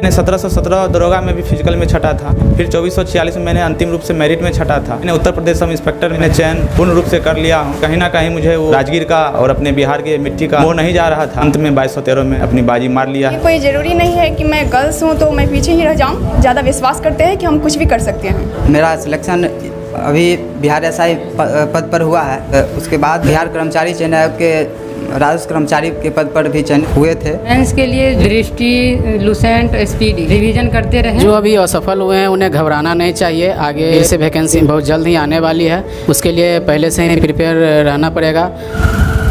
मैंने 1717 दरोगा में भी फिजिकल में छटा था, फिर 2446 में मैंने अंतिम रूप से मेरिट में छटा था। मैंने उत्तर प्रदेश सब इंस्पेक्टर में चयन पूर्ण रूप से कर लिया हूँ। कहीं ना कहीं मुझे वो राजगीर का और अपने बिहार के मिट्टी का मोह नहीं जा रहा था। अंत में 2213 में अपनी बाजी मार लिया। कोई ज़रूरी नहीं है कि मैं गर्ल्स हूँ तो मैं पीछे ही रह जाऊँ। ज़्यादा विश्वास करते हैं कि हम कुछ भी कर सकते हैं। मेरा सिलेक्शन अभी बिहार एसआई पद पर हुआ है। उसके बाद बिहार कर्मचारी चयन आयोग के राजस्व कर्मचारी के पद पर भी चयन हुए थे। मेंस के लिए दृष्टि, लुसेंट, एसपीडी रिवीजन करते रहे। जो अभी असफल हुए हैं उन्हें घबराना नहीं चाहिए। आगे से वैकेंसी बहुत जल्द ही आने वाली है, उसके लिए पहले से ही प्रिपेयर रहना पड़ेगा।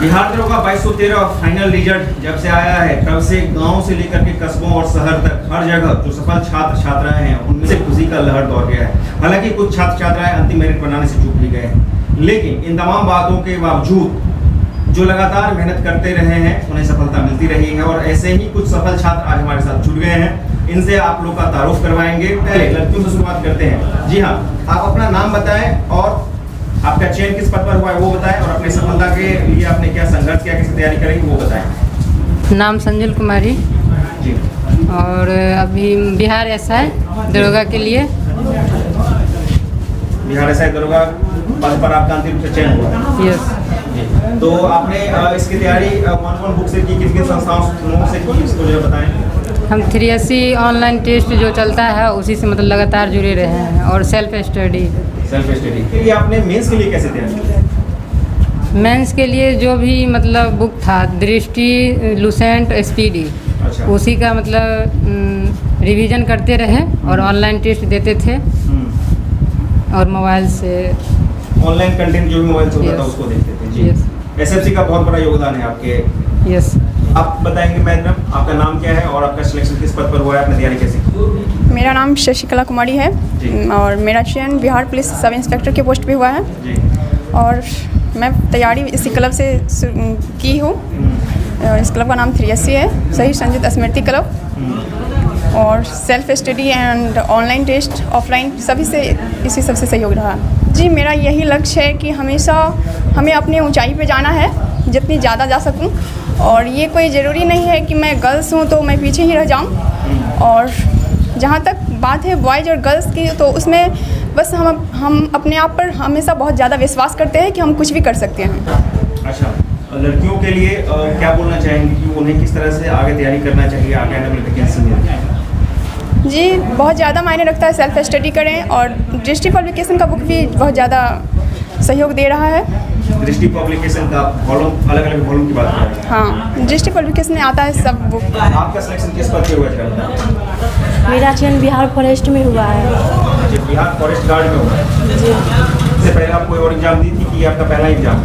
बिहार दरोगा 2213 फाइनल रिजल्ट जब से आया है तब से गांव से लेकर के कस्बों और शहर तक हर जगह जो सफल छात्र छात्राएं हैं उनमें से खुशी का लहर दौड़ गया है। हालांकि कुछ छात्र छात्राएं अंतिम मेरिट बनाने से चूक भी गए हैं, लेकिन इन तमाम बातों के बावजूद जो लगातार मेहनत करते रहे हैं उन्हें सफलता मिलती रही है। और ऐसे ही कुछ सफल छात्र आज हमारे साथ जुड़ गए हैं। इनसे आप लोग का तारुफ करवाएंगे। पहले लड़कियों से शुरुआत करते हैं। जी हाँ, आप अपना नाम बताएं और आपका चयन किस पद पर हुआ है वो बताएं, और अपनी सफलता के लिए आपने क्या संघर्ष किया, कैसे तैयारी करेंगे वो बताएं। नाम संजुल कुमारी जी। और अभी बिहार एसआई दरोगा के लिए बिहार एसआई दरोगा पद पर आपका अंतिम रूप से चयन हुआ। यस। तो आपने इसकी तैयारी कौन-कौन बुक से की, किस संस्थाओं से की, इसको जरा बताएं। हम 83 ऑनलाइन टेस्ट जो चलता है उसी से मतलब लगातार जुड़े रहे हैं, और सेल्फ स्टडी के लिए आपने मेंस के लिए कैसे तैयारी की? मेंस के लिए जो भी मतलब बुक था दृष्टि, लुसेंट, एसपीडी, अच्छा। उसी का मतलब रिवीजन करते रहे और ऑनलाइन टेस्ट देते थे और मोबाइल से ऑनलाइन कंटेंट जो भी मोबाइल से होता था उसको देखते थे। जी। एसएफसी का बहुत बड़ा योगदान है आपके। यस। आप बताएंगे मैडम, आपका नाम क्या है और आपका सिलेक्शन किस पद पर हुआ है, आपने तैयारी कैसे की? मेरा नाम शशिकला कुमारी है और मेरा चयन बिहार पुलिस सब इंस्पेक्टर के पोस्ट पे हुआ है। जी। और मैं तैयारी इसी क्लब से की हूँ। इस क्लब का नाम 3SC है, शहीद संजीत स्मृति क्लब। और self study and online test, offline सभी से इसी सबसे सहयोग रहा। जी, मेरा यही लक्ष्य है कि हमेशा हमें अपनी ऊंचाई पे जाना है, जितनी ज़्यादा जा सकूं। और ये कोई ज़रूरी नहीं है कि मैं गर्ल्स हूं तो मैं पीछे ही रह जाऊं। और जहाँ तक बात है बॉयज़ और गर्ल्स की, तो उसमें बस हम अपने आप पर हमेशा बहुत ज़्यादा विश्वास करते हैं कि हम कुछ भी कर सकते हैं। अच्छा, लड़कियों के लिए क्या बोलना चाहेंगे कि उन्हें किस तरह से आगे तैयारी करना चाहिए आगे आने वाली वैकेंसी में? जी, बहुत ज़्यादा मायने रखता है। सेल्फ स्टडी करें और दृष्टि पब्लिकेशन का बुक भी बहुत ज़्यादा सहयोग दे रहा है। दृष्टि पब्लिकेशन का वॉल्यूम, अलग अलग वॉल्यूम की बात करें। हाँ, दृष्टि पब्लिकेशन में आता है सब बुक। आपका सिलेक्शन किस पद पे हुआ है? मेरा चयन बिहार फॉरेस्ट में हुआ है। जी, बिहार फॉरेस्ट गार्ड में हुआ है। जी। इससे पहले आप कोई और एग्जाम दी थी कि आपका पहला एग्जाम?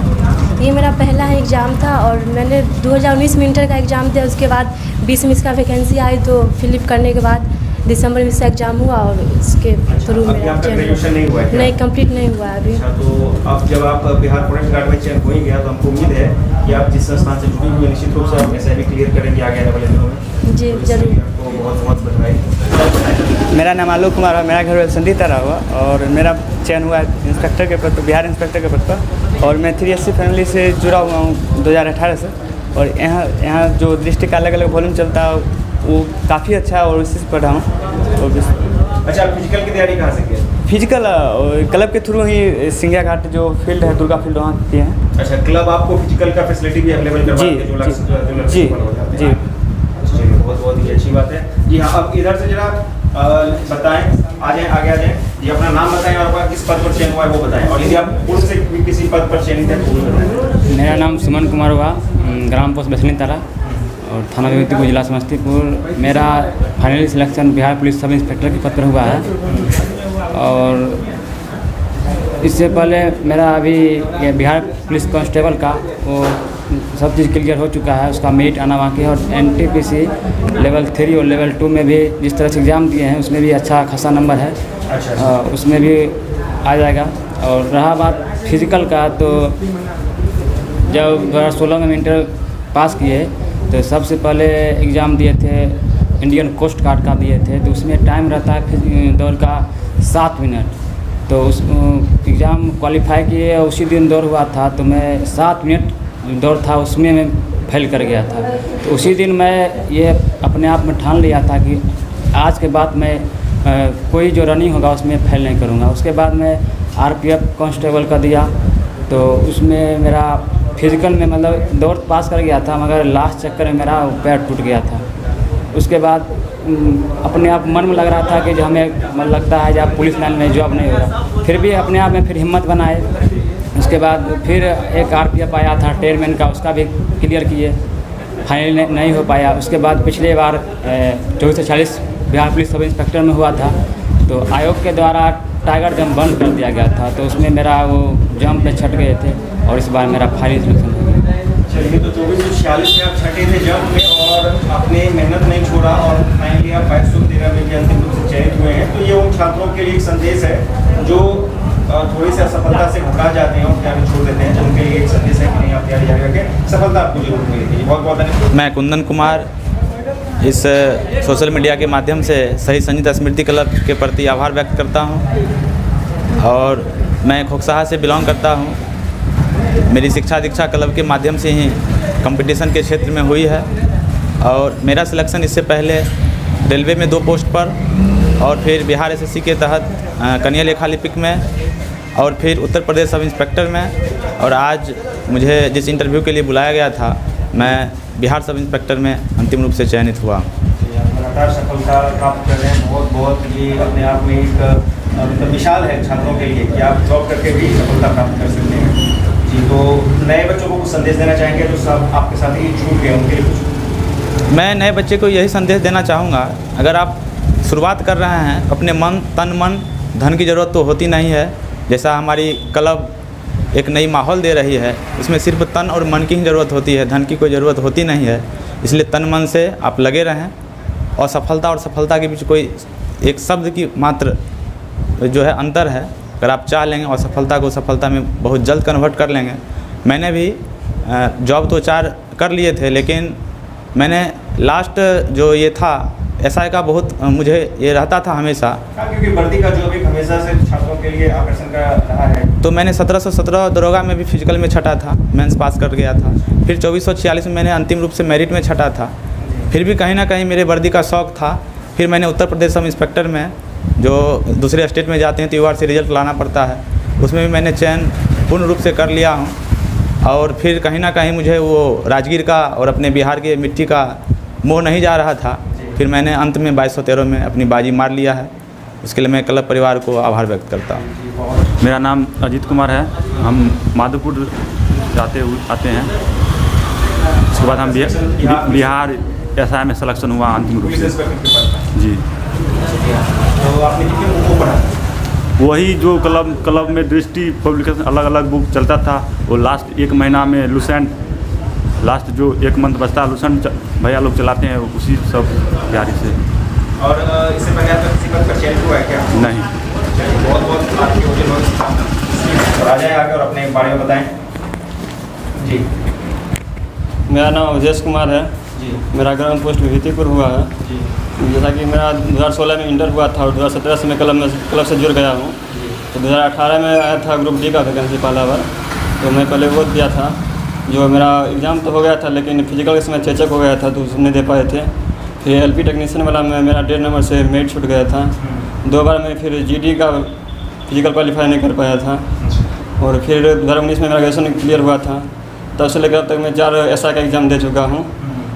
ये मेरा पहला एग्ज़ाम था और मैंने 2019 में इंटर का एग्ज़ाम दिया। उसके बाद 20 में इसका वैकेंसी आई तो फिलिप करने के बाद दिसंबर में इसका एग्ज़ाम हुआ और इसके थ्रू मेरा ग्रेजुएशन नहीं हुआ है? नहीं, कंप्लीट नहीं हुआ है अभी। अच्छा, तो अब जब आप बिहार फॉरेस्ट गार्ड में चयन हो ही गया तो हमको उम्मीद है कि आप जिस संस्थान से जुड़ी हुई निश्चित रूप से आप ऐसा भी क्लियर करेंगे आगे आने वाले दिनों में। जी, तो जरूर। आपको बहुत बहुत बधाई। मेरा नाम आलोक कुमार है, मेरा घर वैसंडी तारा हुआ और मेरा चयन हुआ है इंस्पेक्टर के पद पर, बिहार इंस्पेक्टर के पद पर। और मैं 3SC फैमिली से जुड़ा हुआ हूँ 2018 से। और यहाँ जो दृष्टि का अलग अलग वॉल्यूम चलता है वो काफ़ी अच्छा है और उसी से पढ़ा हूँ। अच्छा, फिजिकल की तैयारी कहाँ से की? फिजिकल क्लब के थ्रू ही सिंगिया घाट जो फील्ड है, दुर्गा फील्ड, वहाँ किए हैं। अच्छा, क्लब आपको फिजिकल का फैसिलिटी भी अवेलेबल करवाते हैं जो लक्ष्य जी जी। चलिए, बहुत बहुत ही अच्छी बात है। जी हाँ, अब इधर से जरा बताएं, आ जाएं, आगे आ जाएं। जी, अपना नाम बताएं और आपका किस पद पर चयन हुआ है वो बताएं, और यदि आप पूर्व से भी किसी पद पर चयनित है तो वो बताएं। मेरा नाम सुमन कुमार हुआ, ग्राम पोस्ट वैसनी तारा और थाना विभूतिपुर, जिला समस्तीपुर। मेरा finally selection Bihar police sub inspector के पद पर हुआ है। और इससे पहले मेरा अभी ये बिहार पुलिस कांस्टेबल का वो सब चीज़ क्लियर हो चुका है, उसका मेरिट आना बाकी है। और NTPC लेवल 3 और लेवल 2 में भी जिस तरह से एग्ज़ाम दिए हैं उसमें भी अच्छा खासा नंबर है। अच्छा। उसमें भी आ जाएगा। और रहा बात फिज़िकल का, तो जब 2016 में इंटर पास किए तो सबसे पहले एग्ज़ाम दिए थे, इंडियन कोस्ट गार्ड का दिए थे। तो उसमें टाइम रहता है दौड़ का 7 मिनट। तो उस एग्ज़ाम क्वालिफाई किए, उसी दिन दौड़ हुआ था तो मैं 7 मिनट दौड़ था उसमें मैं फेल कर गया था। तो उसी दिन मैं ये अपने आप में ठान लिया था कि आज के बाद मैं कोई जो रनिंग होगा उसमें फेल नहीं करूँगा। उसके बाद मैं RPF कांस्टेबल का दिया, तो उसमें मेरा फिज़िकल में मतलब दौड़ पास कर गया था, मगर लास्ट चक्कर में मेरा पैर टूट गया था। उसके बाद अपने आप मन में लग रहा था कि जो हमें मन लगता है जब पुलिस लाइन में जॉब नहीं हो रहा, फिर भी अपने आप में फिर हिम्मत बनाए। उसके बाद फिर एक RPF आया था ट्रेनमैन का, उसका भी क्लियर किए, फाइनल नहीं हो पाया। उसके बाद पिछले बार 2440 बिहार पुलिस सब इंस्पेक्टर में हुआ था, तो आयोग के द्वारा टाइगर जंप बंद कर दिया गया था, तो उसमें मेरा वो जंप में छट गए थे और इस बार मेरा फाइनल सिलेक्शन हो गया। चलिए, तो 2446 में आप छठे थे जंप में और आपने मेहनत नहीं छोड़ा और फाइनली आप 2213 में भी अंतिम रूप से चयनित हुए हैं। तो ये उन छात्रों के लिए एक संदेश है जो थोड़ी सी असफलता से घबरा जाते हैं और तैयारी छोड़ देते हैं, तो उनके लिए एक संदेश है कि नहीं, आप तैयारी जारी रखें, सफलता आपको जरूर मिलेगी। बहुत बहुत धन्यवाद। मैं कुंदन कुमार इस सोशल मीडिया के माध्यम से शहीद संजीत स्मृति क्लब के प्रति आभार व्यक्त करता हूं, और मैं खोखसाहा से बिलोंग करता हूं। मेरी शिक्षा दीक्षा क्लब के माध्यम से ही कंपटीशन के क्षेत्र में हुई है, और मेरा सिलेक्शन इससे पहले रेलवे में 2 पोस्ट पर, और फिर बिहार SSC के तहत कन्या लेखा लिपिक में, और फिर उत्तर प्रदेश सब इंस्पेक्टर में, और आज मुझे जिस इंटरव्यू के लिए बुलाया गया था मैं बिहार सब इंस्पेक्टर में अंतिम रूप से चयनित हुआ। लगातार सफलता प्राप्त कर रहे हैं, बहुत बहुत ये अपने आप में एक मतलब विशाल है छात्रों के लिए कि आप जॉब करके भी सफलता प्राप्त कर सकते हैं। जी, तो नए बच्चों को कुछ संदेश देना चाहेंगे जो सब आपके साथ ही छूट गए उनके लिए कुछ? मैं नए बच्चे को यही संदेश देना चाहूँगा, अगर आप शुरुआत कर रहे हैं, अपने तन मन धन की ज़रूरत तो होती नहीं है। जैसा हमारी क्लब एक नई माहौल दे रही है, इसमें सिर्फ तन और मन की ही ज़रूरत होती है, धन की कोई ज़रूरत होती नहीं है। इसलिए तन मन से आप लगे रहें, और सफलता के बीच कोई एक शब्द की मात्र जो है अंतर है। अगर आप चाह लेंगे और सफलता को सफलता में बहुत जल्द कन्वर्ट कर लेंगे। मैंने भी जॉब तो 4 कर लिए थे, लेकिन मैंने लास्ट जो ये था SI का बहुत मुझे ये रहता था हमेशा, क्योंकि वर्दी का जॉब एक हमेशा से छात्रों के लिए आकर्षण का रहा है। तो मैंने 1717 दरोगा में भी फिजिकल में छटा था, मेंस पास कर गया था। फिर 2446 में मैंने अंतिम रूप से मेरिट में छटा था। फिर भी कहीं ना कहीं मेरे वर्दी का शौक़ था। फिर मैंने उत्तर प्रदेश सब इंस्पेक्टर में, जो दूसरे स्टेट में जाते हैं तो UR से रिजल्ट लाना पड़ता है, उसमें भी मैंने चयन पूर्ण रूप से कर लिया हूँ। और फिर कहीं ना कहीं मुझे वो राजगीर का और अपने बिहार के मिट्टी का मोह नहीं जा रहा था। फिर मैंने अंत में 2213 में अपनी बाजी मार लिया है। उसके लिए मैं क्लब परिवार को आभार व्यक्त करता हूँ। मेरा नाम अजीत कुमार है, हम माधोपुर आते हैं। उसके बाद हम बिहार SI में सिलेक्शन हुआ अंतिम रूप से। जी, तो आपने कितने बुकों पढ़ा? वही जो क्लब में दृष्टि पब्लिकेशन अलग अलग बुक चलता था, वो लास्ट 1 महीना में लुसेंट, लास्ट जो 1 मंथ बचता है लुसेंट भैया लोग चलाते हैं, उसी सब तैयारी से। और इससे पहले आपका किसी पद पर चयन हुआ है क्या? नहीं। बहुत बहुत आपकी और आ जाए आगे और अपने बारे में बताएं। जी, मेरा नाम अवधेश कुमार है जी, मेरा ग्राम पोस्ट विभूतिपुर हुआ है जी, जैसा कि मेरा 2016 में इंटर हुआ था और 2017 से मैं क्लब से जुड़ गया हूँ। तो 2018 में आया था ग्रुप D का वैकेंसी पहला बार, तो मैं पहले वो दिया था। जो मेरा एग्ज़ाम तो हो गया था, लेकिन फिजिकल के समय चेचक हो गया था तो उसमें दे पाए थे। फिर LP टेक्नीशियन वाला में मेरा 1.5 नंबर से मेरिट छूट गया था। 2 बार मैं फिर GD का फिजिकल क्वालिफाई नहीं कर पाया था। और फिर 2019 में मेरा ग्रेजुएशन क्लियर हुआ था। तब से लेकर अब तक मैं 4 SI का एग्ज़ाम दे चुका हूँ,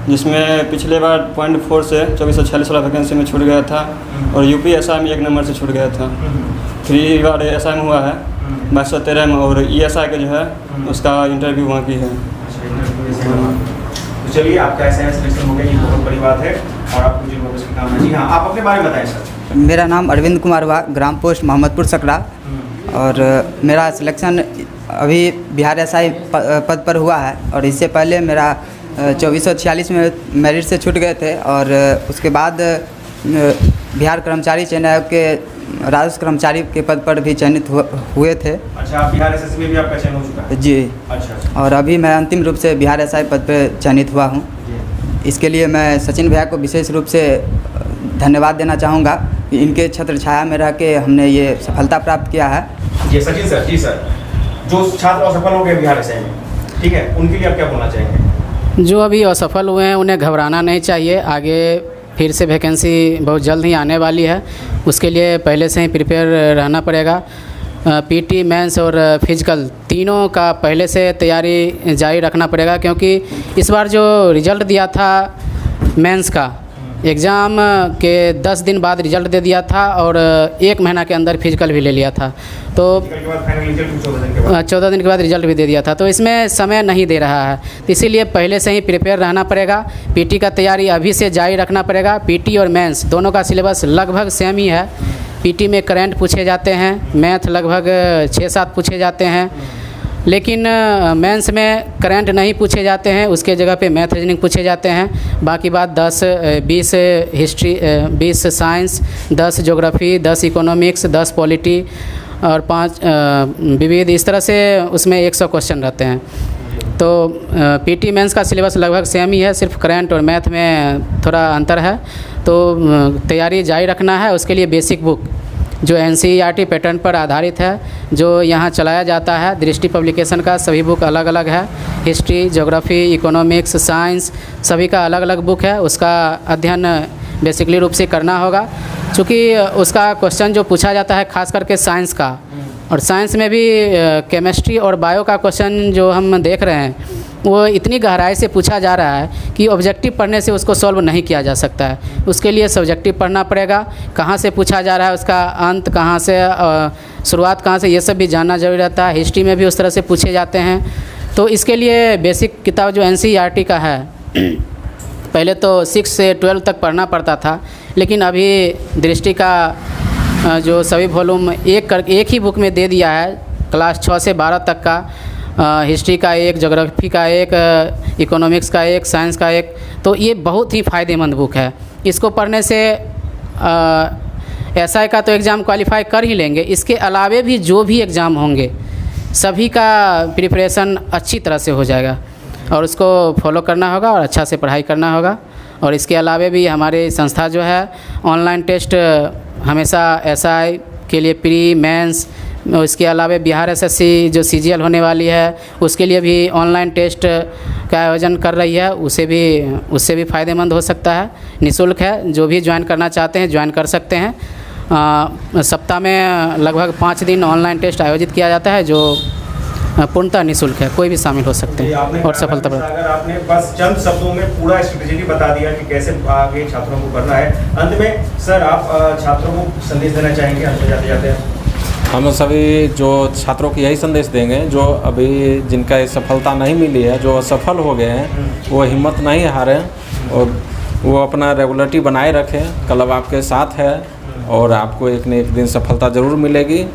जिसमें पिछले बार 0.4 से 2446 वाला वैकेंसी में छूट गया था, और UP SI में 1 नंबर से छूट गया था। 3 बार SI में हुआ है 2213 में, और ESI का जो है उसका इंटरव्यू वहाँ की है। तो चलिए, आपका SI सिलेक्शन हो गया, ये बहुत बड़ी बात है और आपको जो भविष्य की कामना। जी हाँ, आप अपने बारे में बताएं सर। मेरा नाम अरविंद कुमार हुआ, ग्राम पोस्ट मोहम्मदपुर सकरा, और मेरा सिलेक्शन अभी बिहार SI पद पर हुआ है। और इससे पहले मेरा 2446 में मेरिट से छूट गए थे, और उसके बाद बिहार कर्मचारी चयन आयोग के राजस्व कर्मचारी के पद पर भी चयनित हुए थे। अच्छा, बिहार SSC में भी आपका चयन हो चुका है? जी। अच्छा। और अभी मैं अंतिम रूप से बिहार SI पद पर चयनित हुआ हूँ। इसके लिए मैं सचिन भैया को विशेष रूप से धन्यवाद देना चाहूँगा कि इनके छत्र छाया में रह के हमने ये सफलता प्राप्त किया है। जी सचिन सर। जी सर, जो छात्र असफल हो गए बिहार SI में, ठीक है, उनके लिए आप क्या बोलना चाहेंगे? जो अभी असफल हुए हैं उन्हें घबराना नहीं चाहिए, आगे फिर से वैकेंसी बहुत जल्द ही आने वाली है। उसके लिए पहले से ही प्रिपेयर रहना पड़ेगा। पीटी, मेंस और फिजिकल तीनों का पहले से तैयारी जारी रखना पड़ेगा, क्योंकि इस बार जो रिज़ल्ट दिया था मेंस का, एग्ज़ाम के 10 दिन बाद रिज़ल्ट दे दिया था और 1 महीना के अंदर फिजिकल भी ले लिया था। तो 14 दिन के बाद रिज़ल्ट भी दे दिया था। तो इसमें समय नहीं दे रहा है, तो इसीलिए पहले से ही प्रिपेयर रहना पड़ेगा। पीटी का तैयारी अभी से जारी रखना पड़ेगा। पीटी और मेंस दोनों का सिलेबस लगभग सेम ही है। पीटी में करंट पूछे जाते हैं, मैथ लगभग 6-7 पूछे जाते हैं, लेकिन मेंस में करंट नहीं पूछे जाते हैं, उसके जगह पे मैथ रीजनिंग पूछे जाते हैं। बाकी बात 20 history, 20 science, 10 geography, 10 economics, 10 polity और 5 विविध, इस तरह से उसमें 100 क्वेश्चन रहते हैं। तो पीटी मेंस का सिलेबस लगभग सेम ही है, सिर्फ करंट और मैथ में थोड़ा अंतर है। तो तैयारी जारी रखना है। उसके लिए बेसिक बुक जो NCERT पैटर्न पर आधारित है, जो यहाँ चलाया जाता है, दृष्टि पब्लिकेशन का सभी बुक अलग अलग है। हिस्ट्री, ज्योग्राफी, इकोनॉमिक्स, साइंस सभी का अलग अलग बुक है। उसका अध्ययन बेसिकली रूप से करना होगा, चूँकि उसका क्वेश्चन जो पूछा जाता है खास करके साइंस का, और साइंस में भी केमिस्ट्री और बायो का क्वेश्चन जो हम देख रहे हैं वो इतनी गहराई से पूछा जा रहा है कि ऑब्जेक्टिव पढ़ने से उसको सॉल्व नहीं किया जा सकता है। उसके लिए सब्जेक्टिव पढ़ना पड़ेगा, कहाँ से पूछा जा रहा है, उसका अंत कहाँ से, शुरुआत कहाँ से, ये सब भी जानना जरूरी रहता है। हिस्ट्री में भी उस तरह से पूछे जाते हैं। तो इसके लिए बेसिक किताब जो NCERT का है, पहले तो 6 से 12 तक पढ़ना पड़ता था, लेकिन अभी दृष्टि का जो सभी वॉल्यूम एक ही बुक में दे दिया है। क्लास 6 से 12 तक का हिस्ट्री का एक, ज्योग्राफी का एक, इकोनॉमिक्स का एक, साइंस का एक। तो ये बहुत ही फ़ायदेमंद बुक है। इसको पढ़ने से SI का तो एग्ज़ाम क्वालिफाई कर ही लेंगे, इसके अलावे भी जो भी एग्ज़ाम होंगे सभी का प्रिपरेशन अच्छी तरह से हो जाएगा, और उसको फॉलो करना होगा और अच्छा से पढ़ाई करना होगा। और इसके अलावे भी हमारी संस्था जो है ऑनलाइन टेस्ट हमेशा SI के लिए प्री, मेंस, इसके अलावा बिहार SSC जो CGL होने वाली है उसके लिए भी ऑनलाइन टेस्ट का आयोजन कर रही है। उससे भी फ़ायदेमंद हो सकता है, निःशुल्क है। जो भी ज्वाइन करना चाहते हैं ज्वाइन कर सकते हैं। सप्ताह में लगभग 5 दिन ऑनलाइन टेस्ट आयोजित किया जाता है, जो पूर्णतः निःशुल्क है, कोई भी शामिल हो सकते हैं और सफलता प्राप्त। अगर आपने बस चंद शब्दों में पूरा स्ट्रेटेजी बता दिया कि कैसे आगे छात्रों को करना है, अंत में सर आप छात्रों को संदेश देना चाहेंगे अंत में जाते जाते? हम सभी जो छात्रों को यही संदेश देंगे जो अभी जिनका ये सफलता नहीं मिली है, जो असफल हो गए हैं, वो हिम्मत नहीं हारें और वो अपना रेगुलरिटी बनाए रखें। क्लब आपके साथ है और आपको एक न एक दिन सफलता ज़रूर मिलेगी।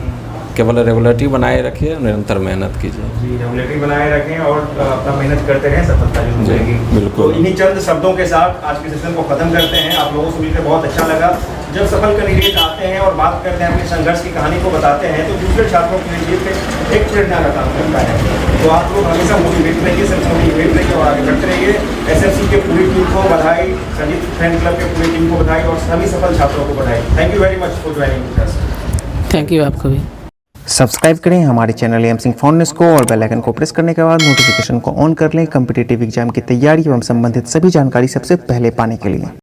केवल रेगुलरिटी बनाए रखिए, निरंतर मेहनत कीजिए। जी, रेगुलरिटी बनाए रखें और अपना मेहनत करते रहें, सफलता जरूर मिलेगी। बिल्कुल। तो इन्हीं चंद शब्दों के साथ आज के सेशन को ख़त्म करते हैं। आप लोगों से मिलकर बहुत अच्छा लगा। जब सफल कैंडिडेट आते हैं और बात करते हैं, अपने संघर्ष की कहानी को बताते हैं, तो दूसरे छात्रों के लिए एक प्रेरणा का काम करता है। तो आप लोग हमेशा मोटिवेट रहिए, सिर्फ मोटिवेट रहिए और आगे बढ़ते रहिए। SFC के पूरी टीम को बधाई, संजीत फैन क्लब के पूरी टीम को बधाई और सभी सफल छात्रों को बधाई। Thank you very much for joining us. Thank you आपको भी। सब्सक्राइब करें हमारे channel M Singh found news को और बेल आइकन को प्रेस करने के बाद नोटिफिकेशन को ऑन कर लें कॉम्पिटिटिव एग्जाम की तैयारी एवं संबंधित सभी जानकारी सबसे पहले पाने के लिए।